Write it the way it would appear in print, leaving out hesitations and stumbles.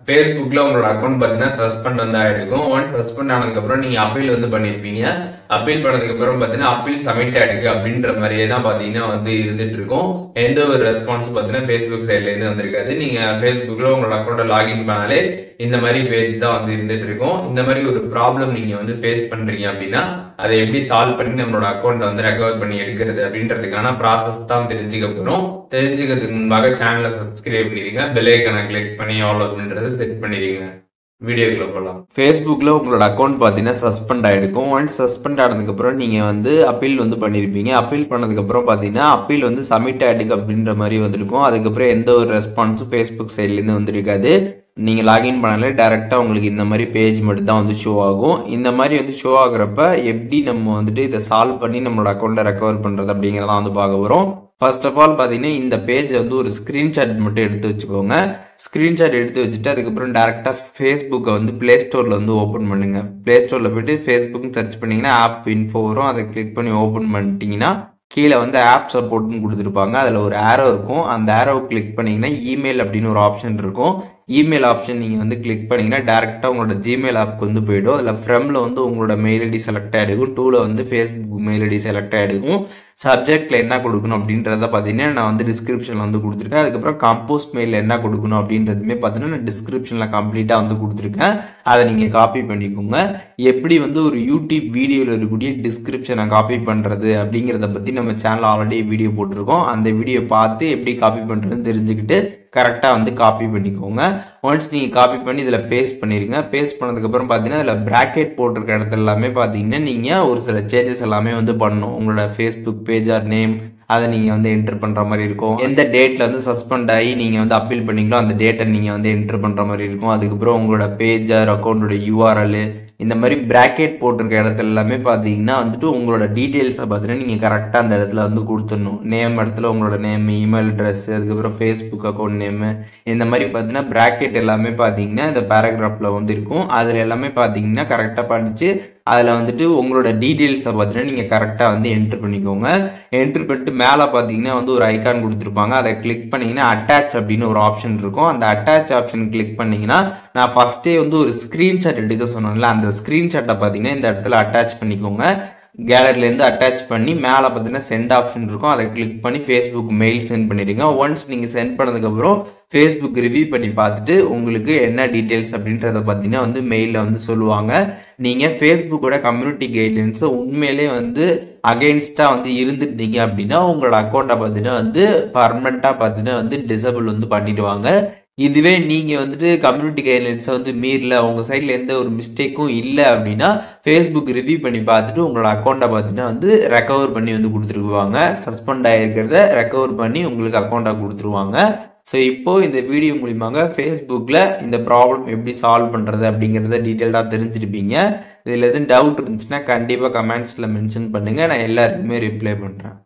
Facebookல உங்களோட அக்கௌண்ட் பார்த்தீங்கன்னா சஸ்பெண்ட் வந்து ஆயிடுக்கும். ஒன்ஸ் சஸ்பெண்ட் ஆனதுக்கப்புறம் நீங்க அப்பீல் வந்து பண்ணியிருப்பீங்க. அப்பீல் பண்ணதுக்கப்புறம் பார்த்தீங்கன்னா அப்பீல் சப்மிட் ஆயிடுக்கு அப்படின்ற மாதிரியே தான் பார்த்தீங்கன்னா வந்து இருந்துட்டு இருக்கும். எந்த ஒரு ரெஸ்பான்ஸும் பார்த்தீங்கன்னா ஃபேஸ்புக் சைட்லேருந்து வந்திருக்காது. நீங்க ஃபேஸ்புக்கில் உங்களோட அக்கௌண்ட்டை லாகின் பண்ணாலே இந்த மாதிரி பேஜ் தான் வந்து இருந்துட்டு இருக்கும். இந்த மாதிரி ஒரு ப்ராப்ளம் நீங்க வந்து ஃபேஸ் பண்றீங்க அப்படின்னா அதை எப்படி சால்வ் பண்ணி நம்மளோட அக்கௌண்ட்டை வந்து ரெக்கவர் பண்ணி எடுக்கிறது அப்படின்றதுக்கான ப்ராசஸ் தான் தெரிஞ்சுக்க போகிறோம். தெரிஞ்சுக்கிறதுக்கு முன்பாக சேனலை சப்ஸ்கிரைப் பண்ணிடுங்க, பெல் ஐக்கானை கிளிக் பண்ணி ஆல் அப்படின்றத செட் பண்ணிடுங்க. வீடியோக்குள்ள போகலாம். ஃபேஸ்புக்கில் உங்களோட அக்கௌண்ட் பார்த்தீங்கன்னா சஸ்பெண்ட் ஆகிருக்கும். ஒன்ஸ் சஸ்பெண்ட் ஆனதுக்கப்புறம் நீங்கள் வந்து அப்பீல் வந்து பண்ணியிருப்பீங்க. அப்பீல் பண்ணதுக்கப்புறம் பார்த்தீங்கன்னா அப்பீல் வந்து சப்மிட் ஆகிடுக்கு அப்படின்ற மாதிரி வந்திருக்கும். அதுக்கப்புறம் எந்த ஒரு ரெஸ்பான்ஸும் ஃபேஸ்புக் சைட்லேருந்து வந்திருக்காது. நீங்கள் லாகின் பண்ணாலே டேரெக்டாக உங்களுக்கு இந்த மாதிரி பேஜ் மட்டும் தான் வந்து ஷோ ஆகும். இந்த மாதிரி வந்து ஷோ ஆகுறப்ப எப்படி நம்ம வந்துட்டு இதை சால்வ் பண்ணி நம்மளோட அக்கௌண்ட்டை ரெக்கவர் பண்ணுறது அப்படிங்கிறதான் வந்து பார்க்க போகிறோம். ஃபர்ஸ்ட் ஆஃப் ஆல் பார்த்தீங்கன்னா இந்த பேஜை வந்து ஒரு ஸ்க்ரீன்ஷாட் மட்டும் எடுத்து வச்சுக்கோங்க. ஸ்க்ரீன்ஷாட் எடுத்து வச்சுட்டு அதுக்கப்புறம் டேரெக்டாக ஃபேஸ்புக்கை வந்து ப்ளே ஸ்டோரில் வந்து ஓப்பன் பண்ணுங்கள். ப்ளே ஸ்டோரில் போய்ட்டு ஃபேஸ்புக்னு சர்ச் பண்ணிங்கன்னா ஆப் இன்ஃபோ வரும். அதை கிளிக் பண்ணி ஓப்பன் பண்ணிட்டீங்கன்னா கீழே வந்து ஆப் சப்போர்ட்னு கொடுத்துருப்பாங்க. அதில் ஒரு ஆரோ இருக்கும். அந்த ஆரோவை கிளிக் பண்ணிங்கன்னா இமெயில் அப்படின்னு ஒரு ஆப்ஷன் இருக்கும். இமெயில் ஆப்ஷன் நீங்கள் வந்து கிளிக் பண்ணிங்கன்னா டேரெக்டாக உங்களோட ஜிமெயில் ஆப்க்கு வந்து போய்டும். அதில் ஃப்ரம்ல வந்து உங்களோட மெயில் ஐடி செலக்ட் ஆகிடுக்கும். டூவில் வந்து ஃபேஸ்புக் மெயில் ஐடி செலக்ட் ஆகிடுக்கும். சப்ஜெக்டில் என்ன கொடுக்கணும் அப்படின்றத பார்த்தீங்கன்னா நான் வந்து டிஸ்கிரிப்ஷனில் வந்து கொடுத்துருக்கேன். அதுக்கப்புறம் கம்போஸ்ட் மெயிலில் என்ன கொடுக்கணும் அப்படின்றதுமே பார்த்தீங்கன்னா நான் டிஸ்கிரிப்ஷனில் கம்ப்ளீட்டாக வந்து கொடுத்துருக்கேன். அதை நீங்கள் காப்பி பண்ணிக்கோங்க. எப்படி வந்து ஒரு யூடியூப் வீடியோவில் இருக்கக்கூடிய டிஸ்கிரிப்ஷனை காப்பி பண்ணுறது அப்படிங்கிறத பற்றி நம்ம சேனல் ஆல்ரெடி வீடியோ போட்டிருக்கோம். அந்த வீடியோ பார்த்து எப்படி காப்பி பண்ணுறதுன்னு தெரிஞ்சுக்கிட்டு கரெக்டாக வந்து காப்பி பண்ணிக்கோங்க. ஒன்ஸ் நீங்கள் காப்பி பண்ணி இதில் பேஸ்ட் பண்ணிடுங்க. பேஸ்ட் பண்ணதுக்கப்புறம் பார்த்தீங்கன்னா இதில் ப்ராக்கெட் போட்டிருக்க இடத்துல எல்லாமே பார்த்தீங்கன்னா நீங்கள் ஒரு சில சேஞ்சஸ் எல்லாமே வந்து பண்ணணும். உங்களோட ஃபேஸ்புக் பேஜ் ஆர் நேம் அதை நீங்கள் வந்து என்ட்ரு பண்ணுற மாதிரி இருக்கும். எந்த டேட்டில் வந்து சஸ்பெண்ட் ஆகி நீங்கள் வந்து அப்பீல் பண்ணிங்களோ அந்த டேட்டை நீங்கள் வந்து என்ட்ரு பண்ணுற மாதிரி இருக்கும். அதுக்கப்புறம் உங்களோட பேஜ் ஆர் அக்கௌண்ட்டோட யூஆர்எல் இந்த மாதிரி ப்ராக்கெட் போட்டிருக்க இடத்துல எல்லாமே பார்த்தீங்கன்னா வந்துட்டு உங்களோட டீட்டெயில்ஸை பார்த்தீங்கன்னா நீங்கள் கரெக்டாக அந்த இடத்துல வந்து கொடுத்துடணும். நேம் இடத்துல உங்களோட நேம், இமெயில் அட்ரஸ், அதுக்கப்புறம் ஃபேஸ்புக் அக்கௌண்ட் நேமு இந்த மாதிரி பார்த்தீங்கன்னா ப்ராக்கெட் எல்லாமே பார்த்தீங்கன்னா இந்த பேராகிராஃபில் வந்து இருக்கும். அதில் எல்லாமே பார்த்தீங்கன்னா கரெக்டாக படித்து அதில் வந்துட்டு உங்களோட டீட்டெயில்ஸை பார்த்தீங்கன்னா நீங்கள் கரெக்டாக வந்து என்ட்ரு பண்ணிக்கோங்க. என்ட்ரு பண்ணிட்டு மேலே பார்த்தீங்கன்னா வந்து ஒரு ஐக்கான் கொடுத்துருப்பாங்க. அதை கிளிக் பண்ணிங்கன்னா அட்டாச் அப்படின்னு ஒரு ஆப்ஷன் இருக்கும். அந்த அட்டாச் ஆப்ஷன் கிளிக் பண்ணிங்கன்னா நான் ஃபஸ்ட்டே வந்து ஒரு ஸ்க்ரீன்ஷாட் எடுக்க சொன்னேன்ல, அந்த ஸ்க்ரீன்ஷாட்டை பார்த்தீங்கன்னா இந்த இடத்துல அட்டாச் பண்ணிக்கோங்க. கேலரிலேருந்து அட்டாச் பண்ணி மேலே பார்த்தீங்கன்னா சென்ட் ஆப்ஷன் இருக்கும். அதை கிளிக் பண்ணி ஃபேஸ்புக் மெயில் சென்ட் பண்ணிடுங்க. ஒன்ஸ் நீங்கள் சென்ட் பண்ணதுக்கப்புறம் ஃபேஸ்புக் ரிவ்யூ பண்ணி பார்த்துட்டு உங்களுக்கு என்ன டீட்டெயில்ஸ் அப்படின்றத பார்த்தீங்கன்னா வந்து மெயிலில் வந்து சொல்லுவாங்க. நீங்கள் ஃபேஸ்புக்கோட கம்யூனிட்டி கைட்லைன்ஸை உண்மையிலே வந்து அகெயின்ஸ்டாக வந்து இருந்துட்டீங்க அப்படின்னா உங்களோட அக்கௌண்ட்டை பார்த்தீங்கன்னா வந்து பர்மனெண்ட்டாக பார்த்தீங்கன்னா வந்து டிசபிள் வந்து பண்ணிடுவாங்க. இதுவே நீங்கள் வந்துட்டு கம்யூனிட்டி கைட்லைன்ஸை வந்து மீறல, உங்கள் சைடில் எந்த ஒரு மிஸ்டேக்கும் இல்லை அப்படின்னா ஃபேஸ்புக் ரிவ்யூ பண்ணி பார்த்துட்டு உங்களோட அக்கௌண்ட்டை பார்த்தீங்கன்னா வந்து ரெக்கவர் பண்ணி வந்து கொடுத்துருவாங்க. சஸ்பெண்ட் ஆகிருக்கிறத ரெக்கவர் பண்ணி உங்களுக்கு அக்கௌண்ட்டாக கொடுத்துருவாங்க. ஸோ இப்போது இந்த வீடியோ மூலியமாக ஃபேஸ்புக்கில் இந்த ப்ராப்ளம் எப்படி சால்வ் பண்ணுறது அப்படிங்கிறத டீட்டெயில்டாக தெரிஞ்சிருப்பீங்க. இதில் எதுவும் டவுட் இருந்துச்சுன்னா கண்டிப்பாக கமெண்ட்ஸில் மென்ஷன் பண்ணுங்கள். நான் எல்லாருக்குமே ரிப்ளை பண்ணுறேன்.